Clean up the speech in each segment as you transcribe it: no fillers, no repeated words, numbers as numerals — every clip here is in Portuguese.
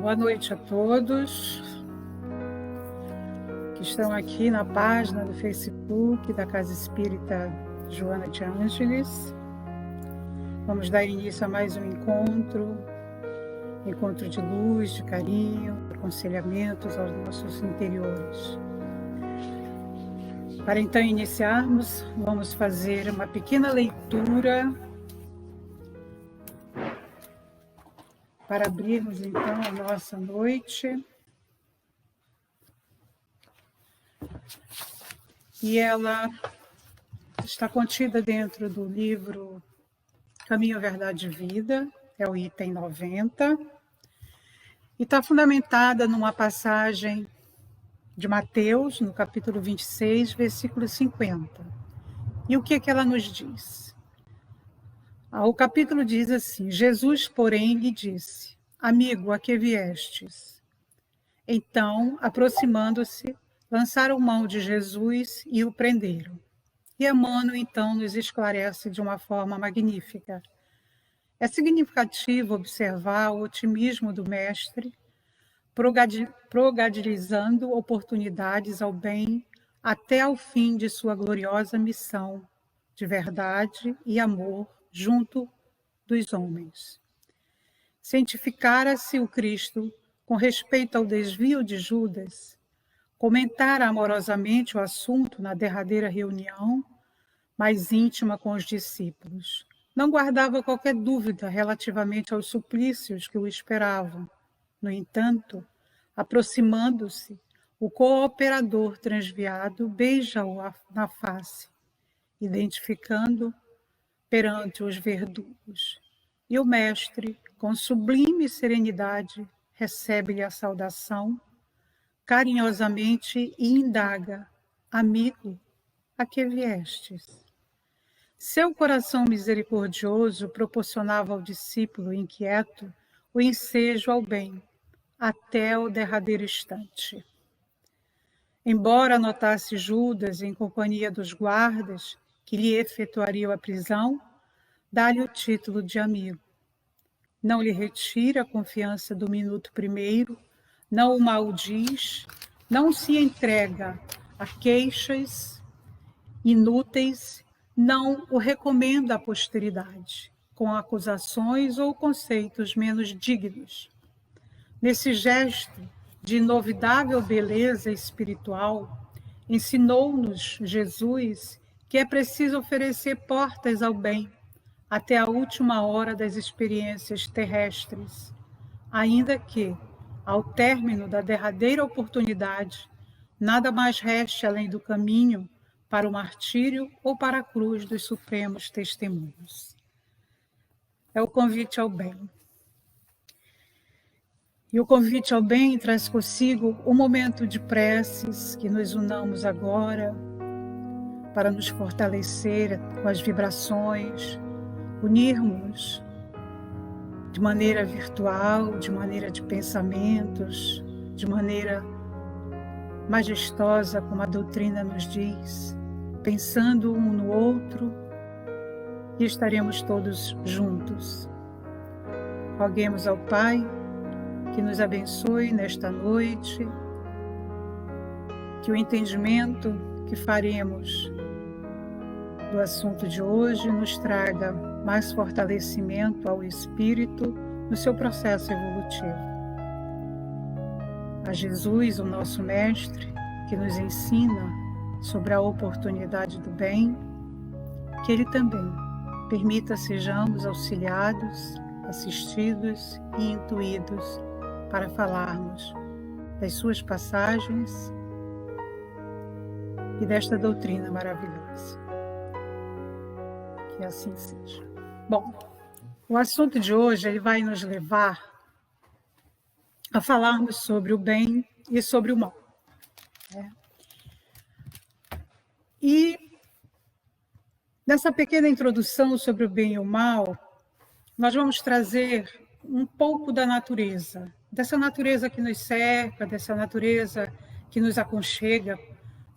Boa noite a todos que estão aqui na página do Facebook da Casa Espírita Joana de Ângeles. Vamos dar início a mais um encontro de luz, de carinho, aconselhamentos aos nossos interiores. Para então iniciarmos, vamos fazer uma pequena leitura para abrirmos então a nossa noite. E ela está contida dentro do livro Caminho, Verdade e Vida, é o item 90, e está fundamentada numa passagem de Mateus, no capítulo 26, versículo 50. E o que é que ela nos diz? O capítulo diz assim: Jesus, porém, lhe disse: Amigo, a que viestes? Então, aproximando-se, lançaram mão de Jesus e o prenderam. E Emmanuel, então, nos esclarece de uma forma magnífica. É significativo observar o otimismo do Mestre, progadilizando oportunidades ao bem até ao fim de sua gloriosa missão de verdade e amor junto dos homens. Cientificara-se o Cristo com respeito ao desvio de Judas, comentara amorosamente o assunto na derradeira reunião mais íntima com os discípulos. Não guardava qualquer dúvida relativamente aos suplícios que o esperavam. No entanto, aproximando-se, o cooperador transviado beija-o na face, identificando perante os verdugos. E o mestre, com sublime serenidade, recebe-lhe a saudação, carinhosamente e indaga: Amigo, a que viestes? Seu coração misericordioso proporcionava ao discípulo inquieto o ensejo ao bem, até o derradeiro instante. Embora notasse Judas em companhia dos guardas que lhe efetuariam a prisão, dá-lhe o título de amigo. Não lhe retira a confiança do minuto primeiro, não o maldiz, não se entrega a queixas inúteis, não o recomenda à posteridade, com acusações ou conceitos menos dignos. Nesse gesto de inovidável beleza espiritual, ensinou-nos Jesus que é preciso oferecer portas ao bem até a última hora das experiências terrestres, ainda que, ao término da derradeira oportunidade, nada mais reste além do caminho para o martírio ou para a cruz dos supremos testemunhos. É o convite ao bem. E o convite ao bem traz consigo um momento de preces, que nos unamos agora para nos fortalecer com as vibrações, unirmos de maneira virtual, de maneira de pensamentos, de maneira majestosa, como a doutrina nos diz, pensando um no outro, e estaremos todos juntos. Roguemos ao Pai que nos abençoe nesta noite, que o entendimento que faremos do assunto de hoje nos traga mais fortalecimento ao espírito no seu processo evolutivo. A Jesus, o nosso Mestre, que nos ensina sobre a oportunidade do bem, que Ele também permita sejamos auxiliados, assistidos e intuídos para falarmos das suas passagens e desta doutrina maravilhosa. Que assim seja. Bom, o assunto de hoje ele vai nos levar a falarmos sobre o bem e sobre o mal. E nessa pequena introdução sobre o bem e o mal, nós vamos trazer um pouco da natureza, dessa natureza que nos cerca, dessa natureza que nos aconchega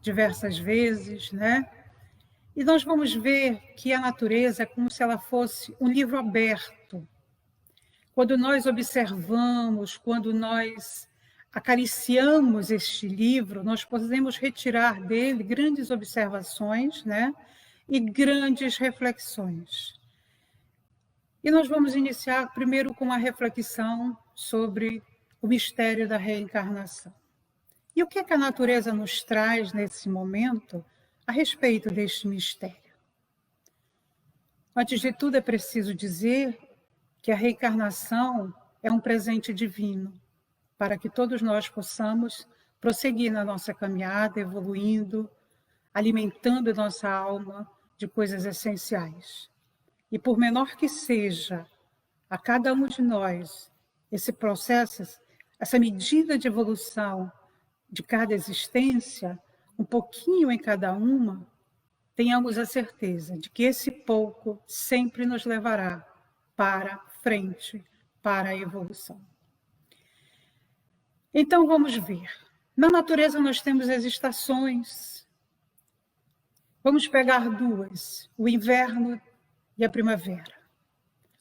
diversas vezes, né? E nós vamos ver que a natureza é como se ela fosse um livro aberto. quando nós observamos, quando nós acariciamos este livro, nós podemos retirar dele grandes observações, né? E grandes reflexões. E nós vamos iniciar primeiro com uma reflexão sobre o mistério da reencarnação. E o que é que a natureza nos traz nesse momento a respeito deste mistério? Antes de tudo, é preciso dizer que a reencarnação é um presente divino, para que todos nós possamos prosseguir na nossa caminhada, evoluindo, alimentando nossa alma de coisas essenciais. E por menor que seja a cada um de nós esse processo, essa medida de evolução de cada existência, um pouquinho em cada uma, tenhamos a certeza de que esse pouco sempre nos levará para frente, para a evolução. Então vamos ver. Na natureza nós temos as estações. Vamos pegar duas, o inverno e a primavera.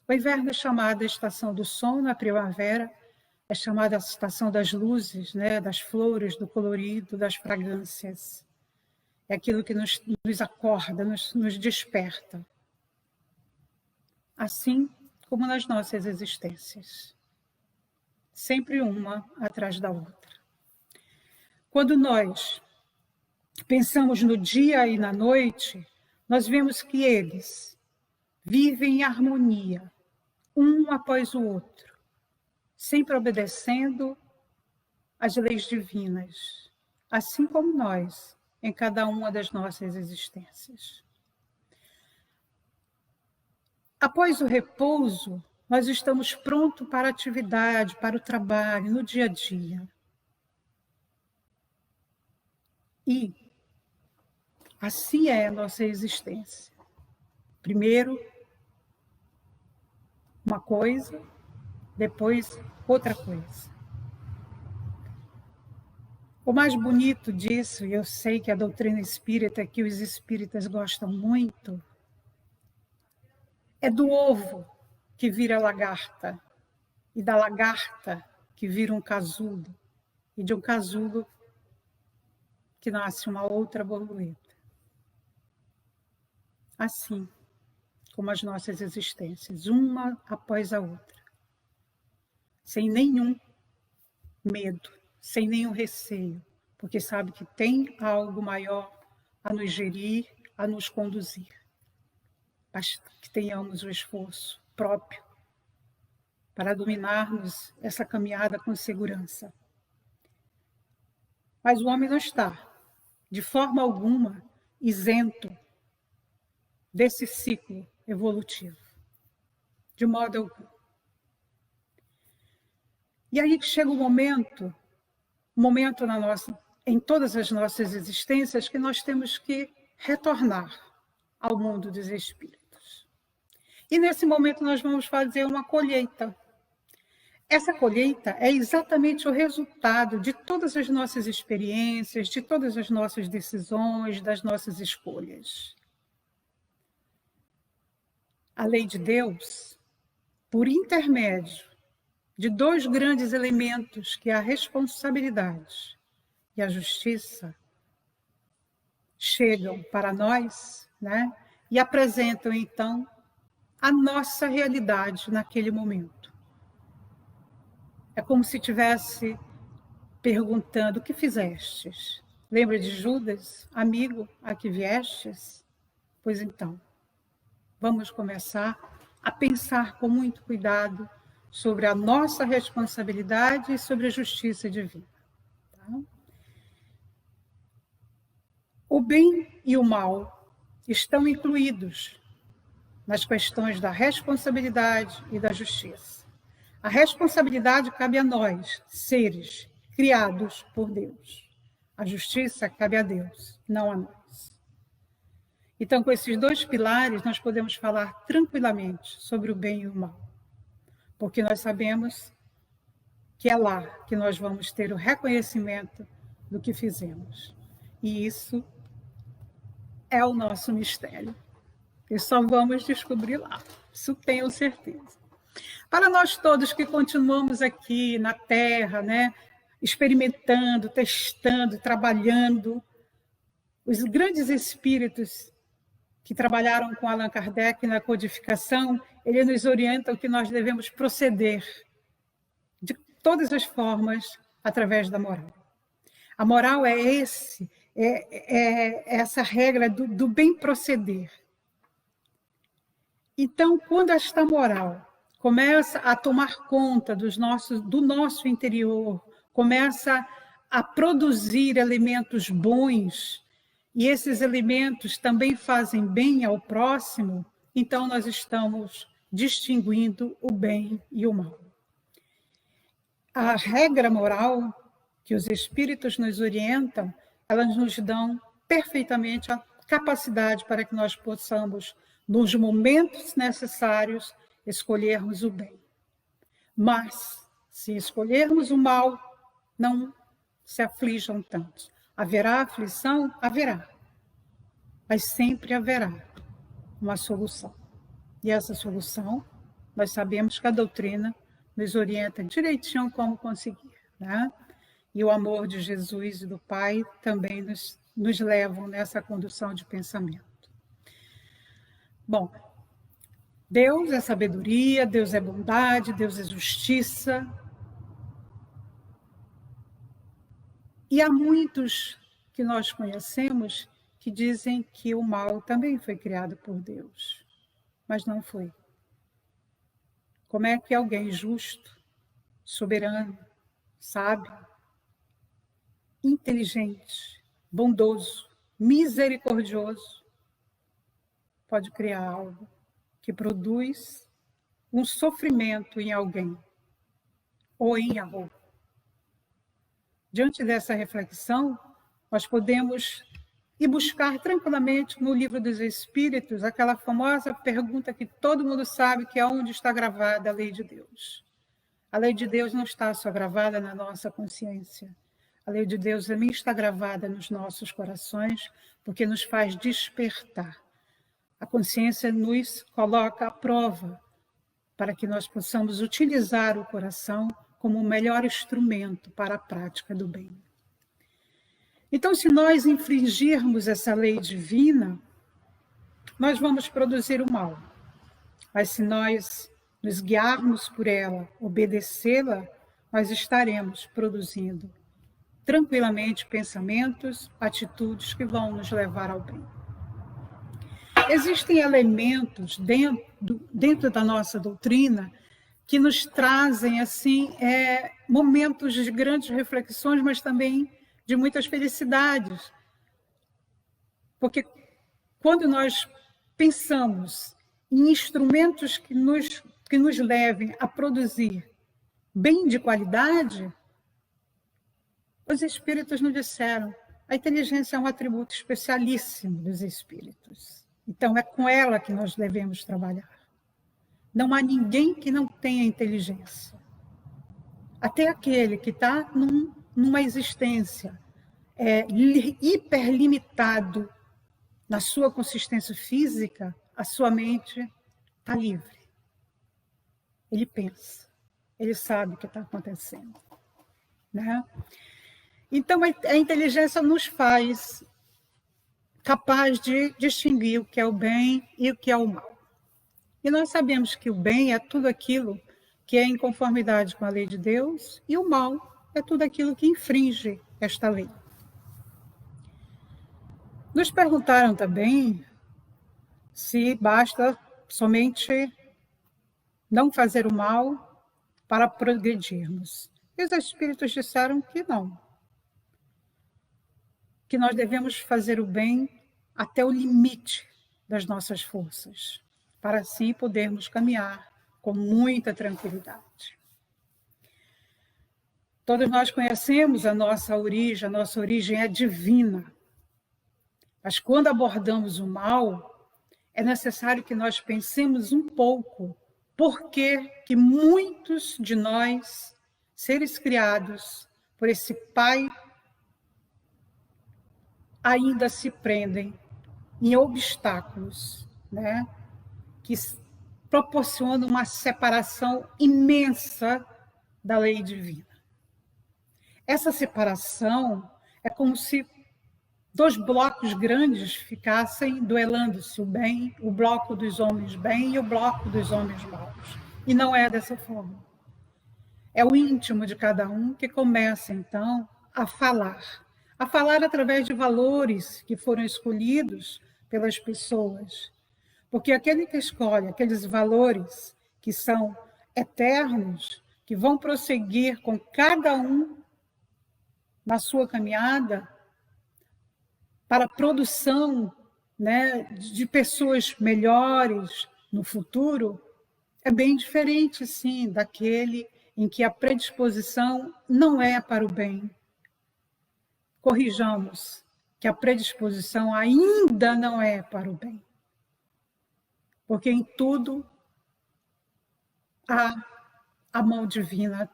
O inverno é chamada estação do sono, a primavera é chamada a estação das luzes, né, das flores, do colorido, das fragrâncias. É aquilo que nos acorda, nos desperta. Assim como nas nossas existências. Sempre uma atrás da outra. Quando nós pensamos no dia e na noite, nós vemos que eles vivem em harmonia, um após o outro, sempre obedecendo às leis divinas, assim como nós, em cada uma das nossas existências. Após o repouso, nós estamos prontos para a atividade, para o trabalho, no dia a dia. E assim é a nossa existência. Primeiro, uma coisa, depois outra coisa. O mais bonito disso, e eu sei que a doutrina espírita, que os espíritas gostam muito, é do ovo que vira lagarta, e da lagarta que vira um casulo, e de um casulo que nasce uma outra borboleta. Assim como as nossas existências, uma após a outra, sem nenhum medo, sem nenhum receio, porque sabe que tem algo maior a nos gerir, a nos conduzir. Basta que tenhamos o esforço próprio para dominarmos essa caminhada com segurança. Mas o homem não está, de forma alguma, isento desse ciclo evolutivo, de modo algum. E aí chega um momento em todas as nossas existências, que nós temos que retornar ao mundo dos espíritos. E nesse momento nós vamos fazer uma colheita. Essa colheita é exatamente o resultado de todas as nossas experiências, de todas as nossas decisões, das nossas escolhas. A lei de Deus, por intermédio de dois grandes elementos, que é a responsabilidade e a justiça, chegam para nós, né, e apresentam, então, a nossa realidade naquele momento. É como se estivesse perguntando: o que fizestes? Lembra de Judas, amigo, a que viestes? Pois então, vamos começar a pensar com muito cuidado sobre a nossa responsabilidade e sobre a justiça divina. Tá? O bem e o mal estão incluídos nas questões da responsabilidade e da justiça. A responsabilidade cabe a nós, seres criados por Deus. A justiça cabe a Deus, não a nós. Então, com esses dois pilares, nós podemos falar tranquilamente sobre o bem e o mal. Porque nós sabemos que é lá que nós vamos ter o reconhecimento do que fizemos. E isso é o nosso mistério. E só vamos descobrir lá. Isso tenho certeza. Para nós todos que continuamos aqui na Terra, né, experimentando, testando, trabalhando, os grandes espíritos que trabalharam com Allan Kardec na codificação, ele nos orienta o que nós devemos proceder de todas as formas através da moral. A moral é essa regra do bem proceder. Então, quando esta moral começa a tomar conta do nosso interior, começa a produzir elementos bons, e esses elementos também fazem bem ao próximo, então nós estamos distinguindo o bem e o mal. A regra moral que os espíritos nos orientam, elas nos dão perfeitamente a capacidade para que nós possamos, nos momentos necessários, escolhermos o bem. Mas, se escolhermos o mal, não se aflijam tanto. Haverá aflição? Haverá. Mas sempre haverá uma solução. E essa solução, nós sabemos que a doutrina nos orienta direitinho como conseguir, né? E o amor de Jesus e do Pai também nos levam nessa condução de pensamento. Bom, Deus é sabedoria, Deus é bondade, Deus é justiça. E há muitos que nós conhecemos que dizem que o mal também foi criado por Deus, mas não foi. Como é que alguém justo, soberano, sábio, inteligente, bondoso, misericordioso, pode criar algo que produz um sofrimento em alguém ou em algo? Diante dessa reflexão, nós podemos ir buscar tranquilamente no Livro dos Espíritos aquela famosa pergunta que todo mundo sabe, que é onde está gravada a lei de Deus. A lei de Deus não está só gravada na nossa consciência. A lei de Deus também está gravada nos nossos corações, porque nos faz despertar. A consciência nos coloca à prova para que nós possamos utilizar o coração como o melhor instrumento para a prática do bem. Então, se nós infringirmos essa lei divina, nós vamos produzir o mal. Mas se nós nos guiarmos por ela, obedecê-la, nós estaremos produzindo tranquilamente pensamentos, atitudes que vão nos levar ao bem. Existem elementos dentro da nossa doutrina que nos trazem assim momentos de grandes reflexões, mas também de muitas felicidades. Porque quando nós pensamos em instrumentos que nos levem a produzir bem de qualidade, os espíritos nos disseram, a inteligência é um atributo especialíssimo dos espíritos. Então é com ela que nós devemos trabalhar. Não há ninguém que não tenha inteligência. Até aquele que está numa existência hiperlimitado na sua consistência física, a sua mente está livre. Ele pensa, ele sabe o que está acontecendo, né? Então a inteligência nos faz capaz de distinguir o que é o bem e o que é o mal. E nós sabemos que o bem é tudo aquilo que é em conformidade com a lei de Deus, e o mal é tudo aquilo que infringe esta lei. Nos perguntaram também se basta somente não fazer o mal para progredirmos. E os espíritos disseram que não. Que nós devemos fazer o bem até o limite das nossas forças, para assim podermos caminhar com muita tranquilidade. Todos nós conhecemos a nossa origem é divina. Mas quando abordamos o mal, é necessário que nós pensemos um pouco por que muitos de nós, seres criados por esse Pai, ainda se prendem em obstáculos, né? Que proporciona uma separação imensa da lei divina. Essa separação é como se dois blocos grandes ficassem duelando-se, o bloco dos homens bem e o bloco dos homens maus. E não é dessa forma. É o íntimo de cada um que começa, então, a falar através de valores que foram escolhidos pelas pessoas. Porque aquele que escolhe aqueles valores que são eternos, que vão prosseguir com cada um na sua caminhada para a produção, né, de pessoas melhores no futuro, é bem diferente, sim, daquele em que a predisposição não é para o bem. Corrijamos que a predisposição ainda não é para o bem. Porque em tudo há a mão divina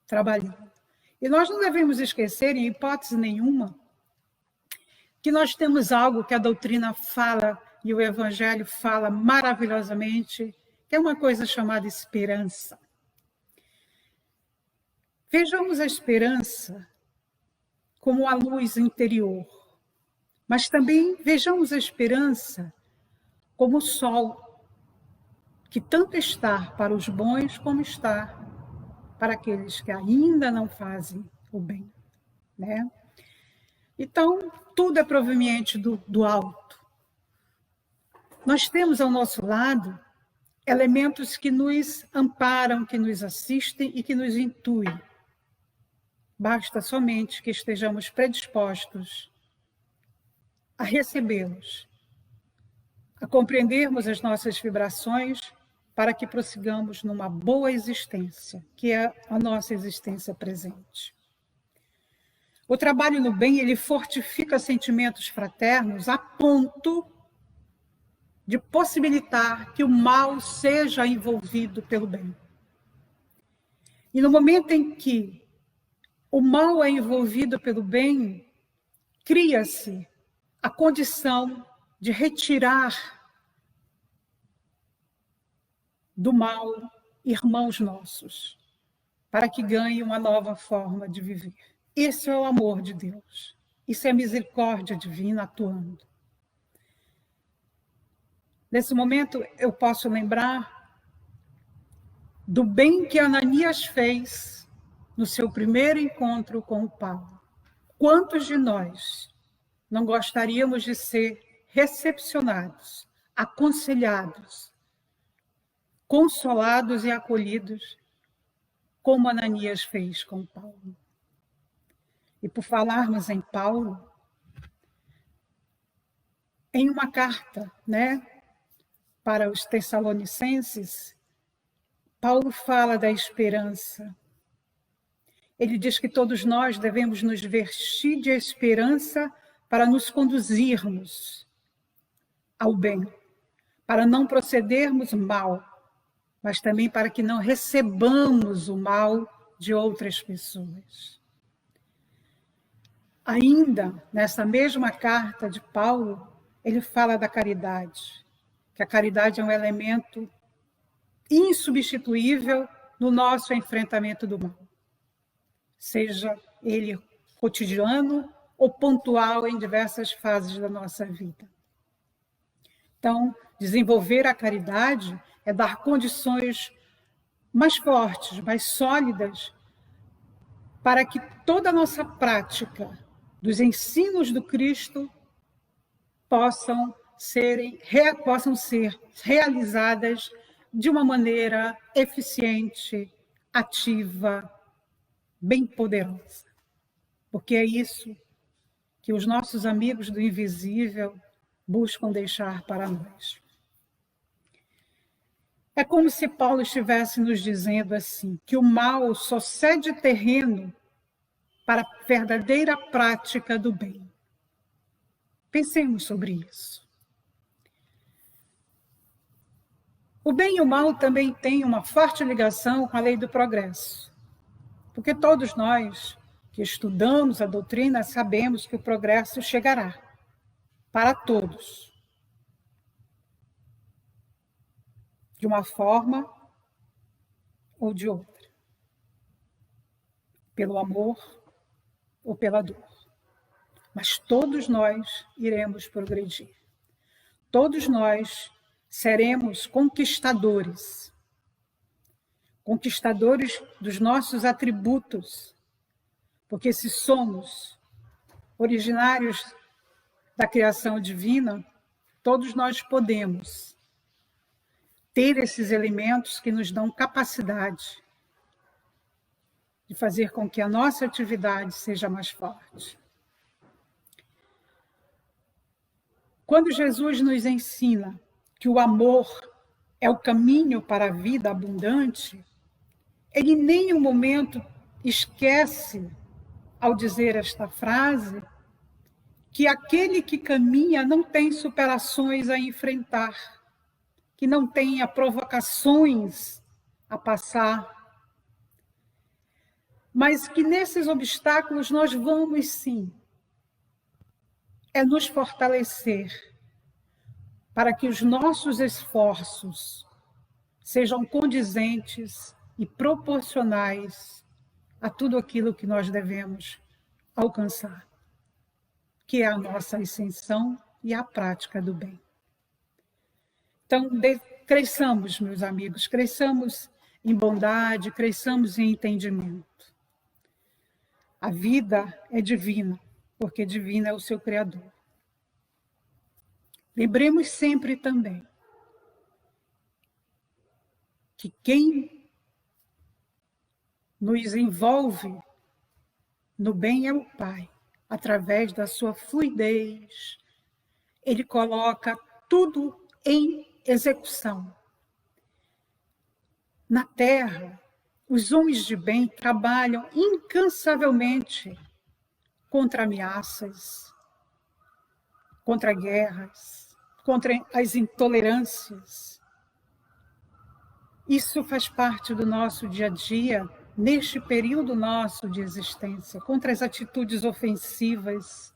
trabalhando. E nós não devemos esquecer, em hipótese nenhuma, que nós temos algo que a doutrina fala e o Evangelho fala maravilhosamente, que é uma coisa chamada esperança. Vejamos a esperança como a luz interior, mas também vejamos a esperança como o sol, que tanto está para os bons como está para aqueles que ainda não fazem o bem, né? Então, tudo é proveniente do alto. Nós temos ao nosso lado elementos que nos amparam, que nos assistem e que nos intuem. Basta somente que estejamos predispostos a recebê-los, a compreendermos as nossas vibrações para que prossigamos numa boa existência, que é a nossa existência presente. O trabalho no bem, ele fortifica sentimentos fraternos a ponto de possibilitar que o mal seja envolvido pelo bem. E no momento em que o mal é envolvido pelo bem, cria-se a condição de retirar do mal irmãos nossos, para que ganhem uma nova forma de viver. Esse é o amor de Deus. Isso é a misericórdia divina atuando. Nesse momento, eu posso lembrar do bem que Ananias fez no seu primeiro encontro com o Paulo. Quantos de nós não gostaríamos de ser recepcionados, aconselhados, consolados e acolhidos, como Ananias fez com Paulo? E por falarmos em Paulo, em uma carta, né, para os Tessalonicenses, Paulo fala da esperança. Ele diz que todos nós devemos nos vestir de esperança para nos conduzirmos ao bem, para não procedermos mal, mas também para que não recebamos o mal de outras pessoas. Ainda, nessa mesma carta de Paulo, ele fala da caridade, que a caridade é um elemento insubstituível no nosso enfrentamento do mal, seja ele cotidiano ou pontual em diversas fases da nossa vida. Então, desenvolver a caridade é dar condições mais fortes, mais sólidas, para que toda a nossa prática dos ensinos do Cristo possam ser realizadas de uma maneira eficiente, ativa, bem poderosa. Porque é isso que os nossos amigos do invisível buscam deixar para nós. É como se Paulo estivesse nos dizendo assim, que o mal só cede terreno para a verdadeira prática do bem. Pensemos sobre isso. O bem e o mal também têm uma forte ligação com a lei do progresso. Porque todos nós que estudamos a doutrina sabemos que o progresso chegará para todos. de uma forma ou de outra, pelo amor ou pela dor. Mas todos nós iremos progredir. Todos nós seremos conquistadores dos nossos atributos, porque se somos originários da criação divina, todos nós podemos ter esses elementos que nos dão capacidade de fazer com que a nossa atividade seja mais forte. Quando Jesus nos ensina que o amor é o caminho para a vida abundante, ele em nenhum momento esquece, ao dizer esta frase, que aquele que caminha não tem superações a enfrentar, que não tenha provocações a passar, mas que nesses obstáculos nós vamos sim nos fortalecer para que os nossos esforços sejam condizentes e proporcionais a tudo aquilo que nós devemos alcançar, que é a nossa ascensão e a prática do bem. Então, cresçamos, meus amigos, cresçamos em bondade, cresçamos em entendimento. A vida é divina, porque divino é o seu Criador. Lembremos sempre também que quem nos envolve no bem é o Pai, através da sua fluidez. Ele coloca tudo em execução. Na Terra, os homens de bem trabalham incansavelmente contra ameaças, contra guerras, contra as intolerâncias. Isso faz parte do nosso dia a dia, neste período nosso de existência, contra as atitudes ofensivas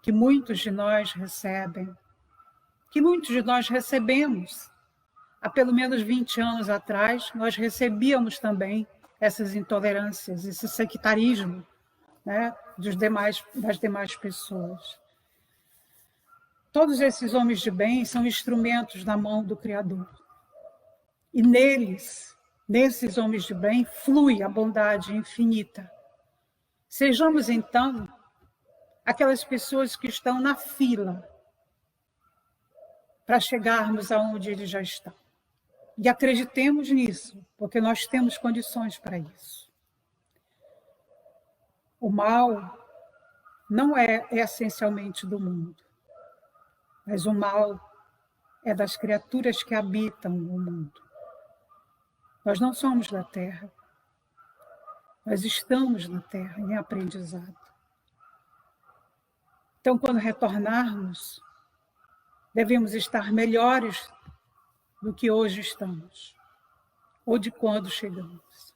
que muitos de nós recebem, que muitos de nós recebemos. Há pelo menos 20 anos atrás, nós recebíamos também essas intolerâncias, esse sectarismo, né, das demais pessoas. Todos esses homens de bem são instrumentos na mão do Criador. E nesses homens de bem, flui a bondade infinita. Sejamos, então, aquelas pessoas que estão na fila para chegarmos aonde eles já estão. E acreditemos nisso, porque nós temos condições para isso. O mal não é essencialmente do mundo, mas o mal é das criaturas que habitam o mundo. Nós não somos da Terra, nós estamos na Terra em aprendizado. Então, quando retornarmos, devemos estar melhores do que hoje estamos, ou de quando chegamos.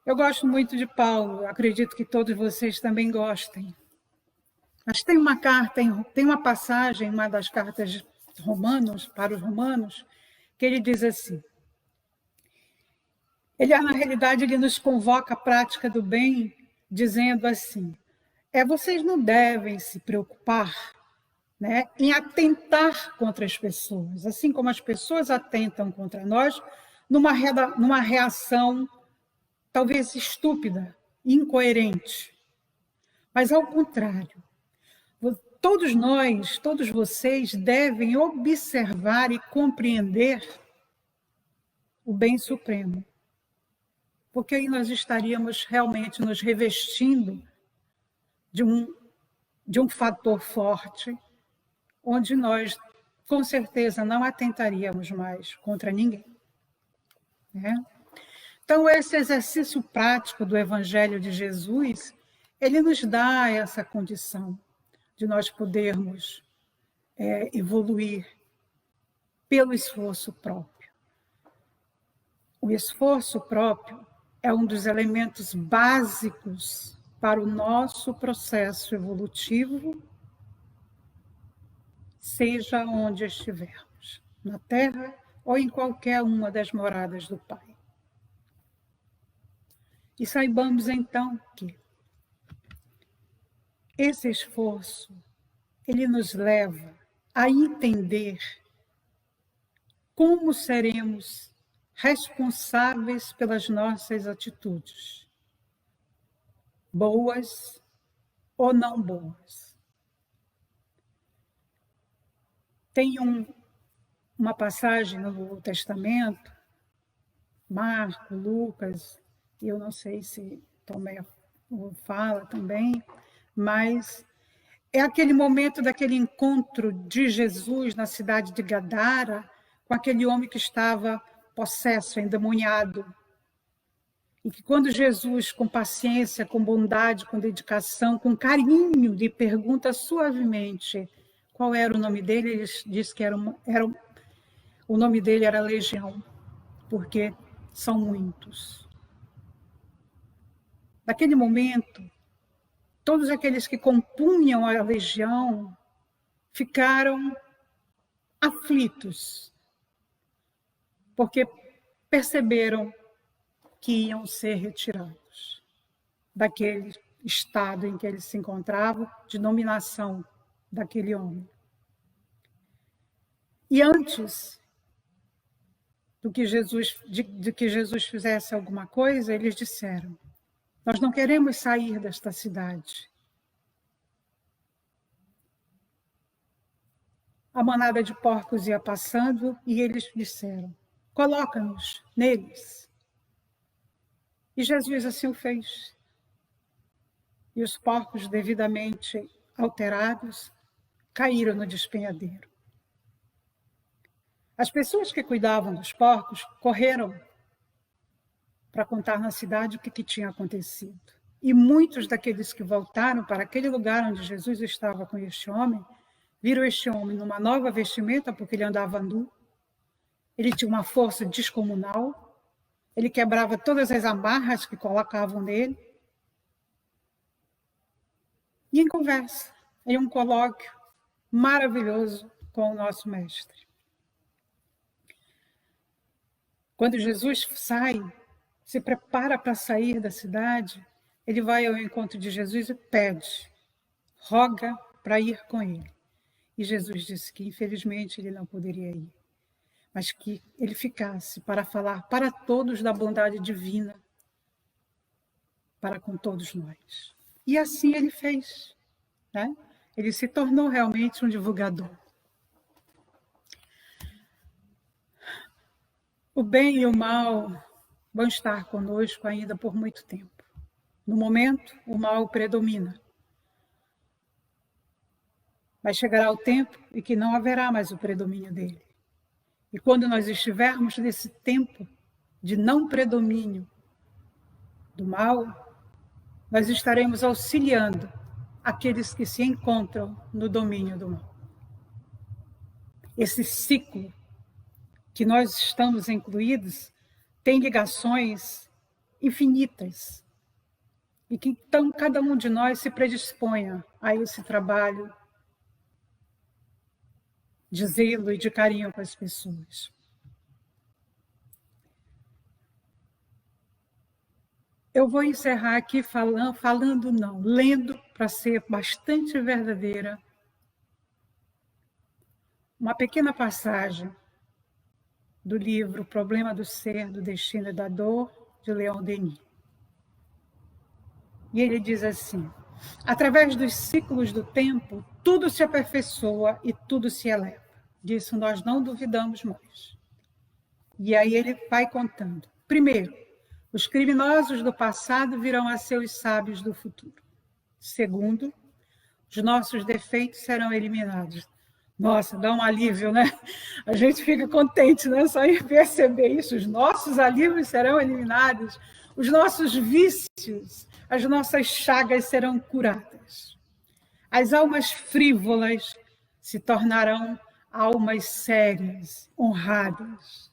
Eu gosto muito de Paulo, acredito que todos vocês também gostem. Mas tem uma passagem, uma das cartas Romanos, para os romanos, que ele diz assim, na realidade, ele nos convoca à prática do bem, dizendo assim, vocês não devem se preocupar, né, em atentar contra as pessoas, assim como as pessoas atentam contra nós, numa reação talvez estúpida, incoerente. Mas, ao contrário, todos vocês devem observar e compreender o bem supremo, porque aí nós estaríamos realmente nos revestindo de um fator forte, onde nós, com certeza, não atentaríamos mais contra ninguém. Né? Então, esse exercício prático do Evangelho de Jesus, ele nos dá essa condição de nós podermos evoluir pelo esforço próprio. O esforço próprio é um dos elementos básicos para o nosso processo evolutivo, seja onde estivermos. na terra ou em qualquer uma das moradas do Pai. E saibamos então que esse esforço, ele nos leva a entender como seremos responsáveis pelas nossas atitudes, boas ou não boas. Tem uma passagem no Novo Testamento, Marcos, Lucas, eu não sei se Tomé fala também, mas é aquele momento daquele encontro de Jesus na cidade de Gadara com aquele homem que estava possesso, endemoniado. E que quando Jesus, com paciência, com bondade, com dedicação, com carinho, lhe pergunta suavemente qual era o nome dele, ele diz que o nome dele era Legião, porque são muitos. Naquele momento, todos aqueles que compunham a legião ficaram aflitos, porque perceberam que iam ser retirados daquele estado em que eles se encontravam, de dominação daquele homem. E antes de que Jesus fizesse alguma coisa, eles disseram: nós não queremos sair desta cidade. A manada de porcos ia passando e eles disseram: coloca-nos neles. E Jesus assim o fez. E os porcos, devidamente alterados, caíram no despenhadeiro. As pessoas que cuidavam dos porcos correram para contar na cidade o que tinha acontecido. E muitos daqueles que voltaram para aquele lugar onde Jesus estava com este homem, viram este homem numa nova vestimenta, porque ele andava nu, ele tinha uma força descomunal, ele quebrava todas as amarras que colocavam nele. E em conversa, em um colóquio maravilhoso com o nosso mestre. Quando Jesus sai, se prepara para sair da cidade, ele vai ao encontro de Jesus e pede, roga para ir com ele. E Jesus disse que, infelizmente, ele não poderia ir, mas que ele ficasse para falar para todos da bondade divina, para com todos nós. E assim ele fez, né? Ele se tornou realmente um divulgador. O bem e o mal vão estar conosco ainda por muito tempo. No momento, o mal predomina. Mas chegará o tempo em que não haverá mais o predomínio dele. E quando nós estivermos nesse tempo de não predomínio do mal, nós estaremos auxiliando aqueles que se encontram no domínio do mal. Esse ciclo que nós estamos incluídos tem ligações infinitas e que então cada um de nós se predisponha a esse trabalho de zelo e de carinho com as pessoas. Eu vou encerrar aqui lendo para ser bastante verdadeira, uma pequena passagem do livro O Problema do Ser, do Destino e da Dor, de Leon Denis. E ele diz assim: através dos ciclos do tempo, tudo se aperfeiçoa e tudo se eleva. Disso nós não duvidamos mais. E aí ele vai contando. Primeiro, os criminosos do passado virão a ser os sábios do futuro. Segundo, os nossos defeitos serão eliminados. Nossa, dá um alívio, né? A gente fica contente, né? Só em perceber isso. Os nossos alívios serão eliminados, os nossos vícios, as nossas chagas serão curadas. As almas frívolas se tornarão almas sérias, honradas.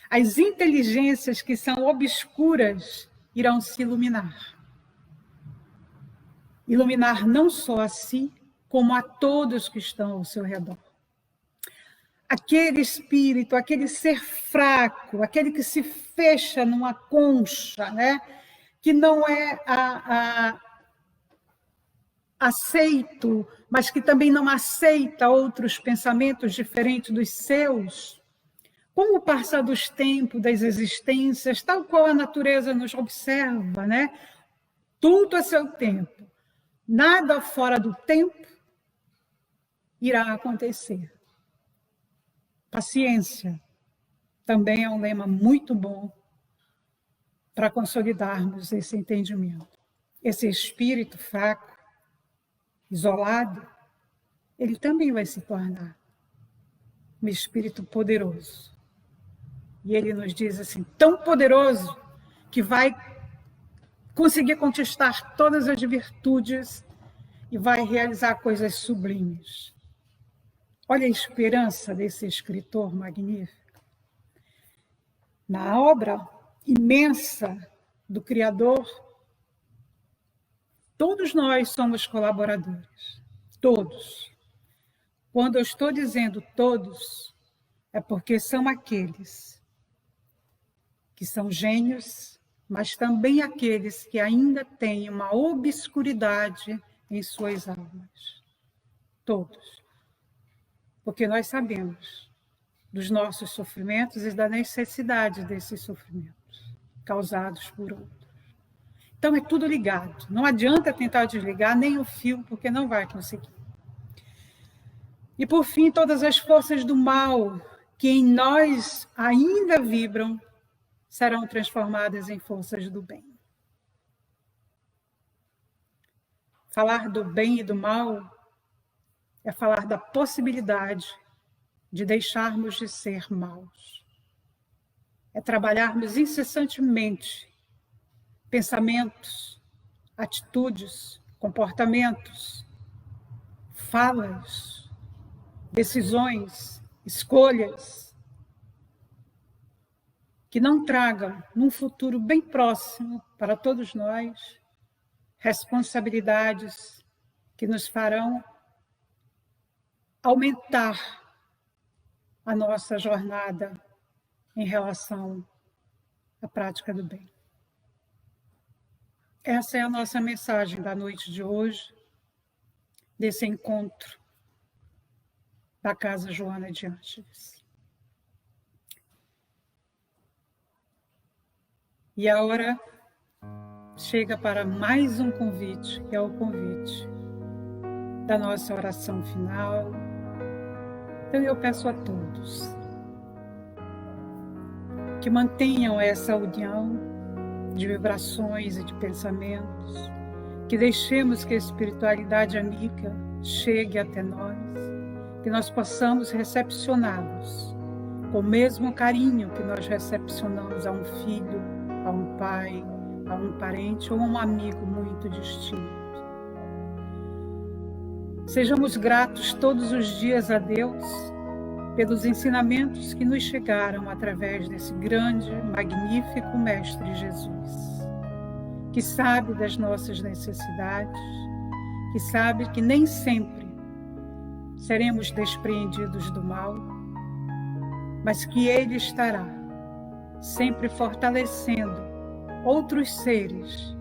As inteligências que são obscuras irão se iluminar. Iluminar não só a si, como a todos que estão ao seu redor. aquele espírito, aquele ser fraco, aquele que se fecha numa concha, né? Que não é aceito, mas que também não aceita outros pensamentos diferentes dos seus. Com o passar dos tempos, das existências, tal qual a natureza nos observa, né? Tudo a seu tempo. Nada fora do tempo irá acontecer. Paciência também é um lema muito bom para consolidarmos esse entendimento. Esse espírito fraco, isolado, ele também vai se tornar um espírito poderoso. E ele nos diz assim, tão poderoso que vai conseguir conquistar todas as virtudes e vai realizar coisas sublimes. Olha a esperança desse escritor magnífico. Na obra imensa do Criador, todos nós somos colaboradores. Todos. Quando eu estou dizendo todos, é porque são aqueles que são gênios, mas também aqueles que ainda têm uma obscuridade em suas almas. Todos. Porque nós sabemos dos nossos sofrimentos e da necessidade desses sofrimentos causados por outros. Então é tudo ligado. Não adianta tentar desligar nem o fio, porque não vai conseguir. E por fim, todas as forças do mal que em nós ainda vibram serão transformadas em forças do bem. Falar do bem e do mal é falar da possibilidade de deixarmos de ser maus. É trabalharmos incessantemente pensamentos, atitudes, comportamentos, falas, decisões, escolhas, que não tragam, num futuro bem próximo para todos nós, responsabilidades que nos farão aumentar a nossa jornada em relação à prática do bem. Essa é a nossa mensagem da noite de hoje, desse encontro da Casa Joana de Ângeles. E a hora chega para mais um convite, que é o convite da nossa oração final. Então eu peço a todos que mantenham essa união de vibrações e de pensamentos, que deixemos que a espiritualidade amiga chegue até nós, que nós possamos recepcioná-los com o mesmo carinho que nós recepcionamos a um filho, a um pai, a um parente ou a um amigo muito distinto. Sejamos gratos todos os dias a Deus pelos ensinamentos que nos chegaram através desse grande, magnífico Mestre Jesus, que sabe das nossas necessidades, que sabe que nem sempre seremos despreendidos do mal, mas que Ele estará sempre fortalecendo outros seres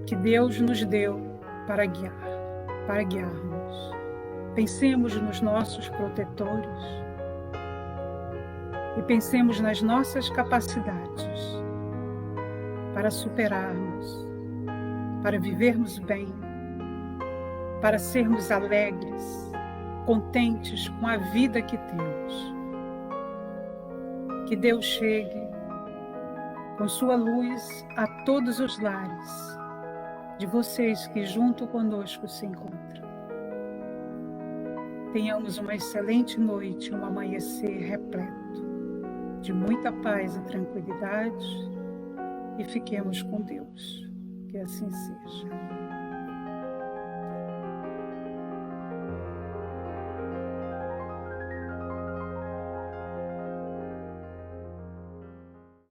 que Deus nos deu para guiarmos. Pensemos nos nossos protetores e pensemos nas nossas capacidades para superarmos, para vivermos bem, para sermos alegres, contentes com a vida que temos. Que Deus chegue com sua luz a todos os lares de vocês que junto conosco se encontram. Tenhamos uma excelente noite, um amanhecer repleto de muita paz e tranquilidade e fiquemos com Deus. Que assim seja.